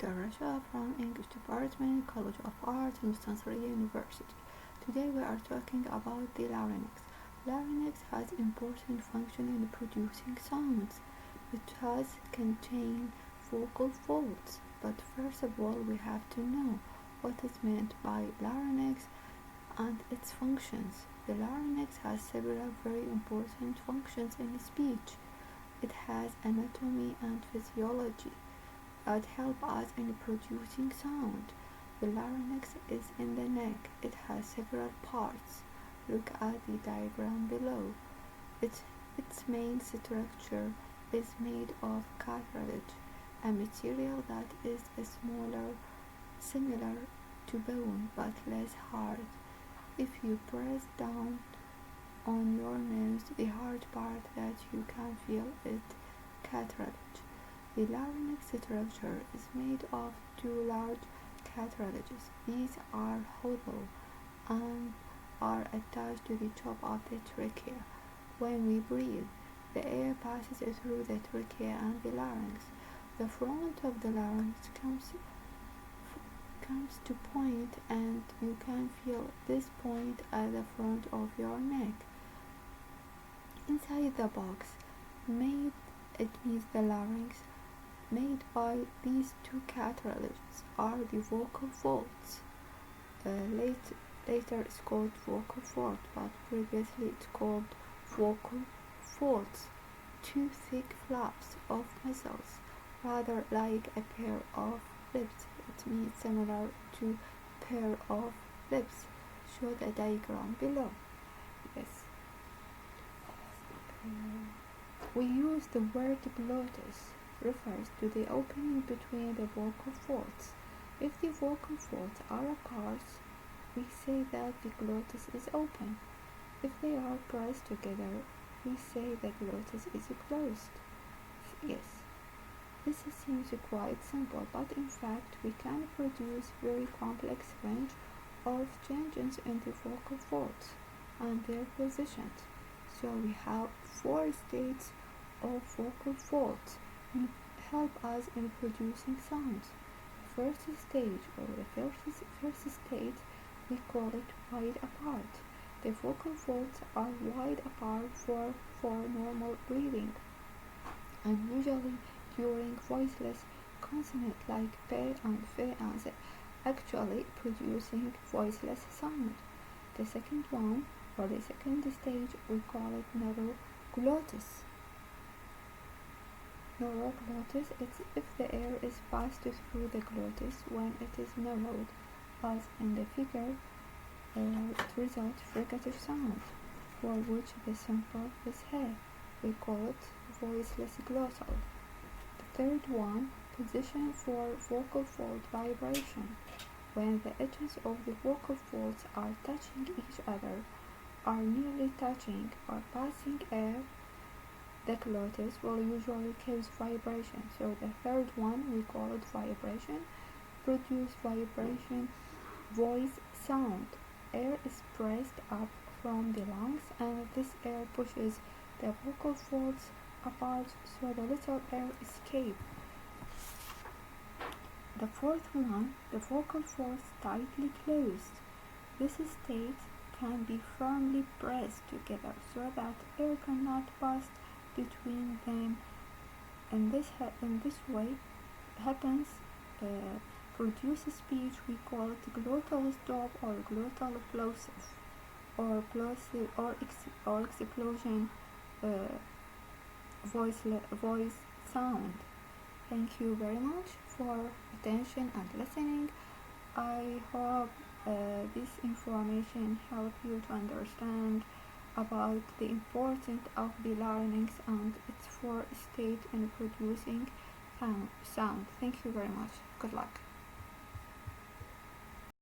Dr. Rasha from English Department, College of Arts, Mustantary University. Today we are talking about the larynx. Larynx has important function in producing sounds. It does contain vocal folds, but first of all we have to know what is meant by larynx and its functions. The larynx has several very important functions in speech. It has anatomy and physiology that help us in producing sound. The larynx is in the neck. It has several parts. Look at the diagram below. Its main structure is made of cartilage, a material that is similar to bone but less hard. If you press down on your nose, the hard part that you can feel is cartilage. The larynx structure is made of two large cartilages. These are hollow and are attached to the top of the trachea. When we breathe, the air passes through the trachea and the larynx. The front of the larynx comes to point, and you can feel this point at the front of your neck. Inside the box, it means the larynx, made by these two cartilages, are the vocal folds. Later it's called vocal fold, but previously it's called vocal folds. Two thick flaps of muscles, rather like a pair of lips. It means similar to pair of lips. Show the diagram below. Yes. We use the word glottis, refers to the opening between the vocal folds. If the vocal folds are apart, we say that the glottis is open. If they are pressed together, we say the glottis is closed. Yes, this seems quite simple, but in fact we can produce very complex range of changes in the vocal folds and their positions. So we have 4 states of vocal folds and help us in producing sounds. The first stage, or the first state, we call it wide apart. The vocal folds are wide apart for normal breathing, and usually during voiceless consonants like p and f and z, actually producing voiceless sound. The second one, or the second stage, we call it narrow glottis. Narrow glottis is if the air is passed through the glottis when it is narrowed, as in the figure. It results fricative sound, for which the symbol is he. We call it voiceless glottal. The third one, position for vocal fold vibration. When the edges of the vocal folds are touching each other, are nearly touching or passing air, the glottis will usually cause vibration. So the third one, we call it vibration. Produce vibration voice sound. Air is pressed up from the lungs, and this air pushes the vocal folds apart so the little air escapes. The fourth one, the vocal folds tightly closed. This state can be firmly pressed together so that air cannot pass between them. In this way happens produce speech. We call it glottal stop or glottal plosive or plosive or explosion voice sound. Thank you very much for attention and listening. I hope this information help you to understand about the importance of the larynx and its 4 states in producing sound. Thank you very much. Good luck.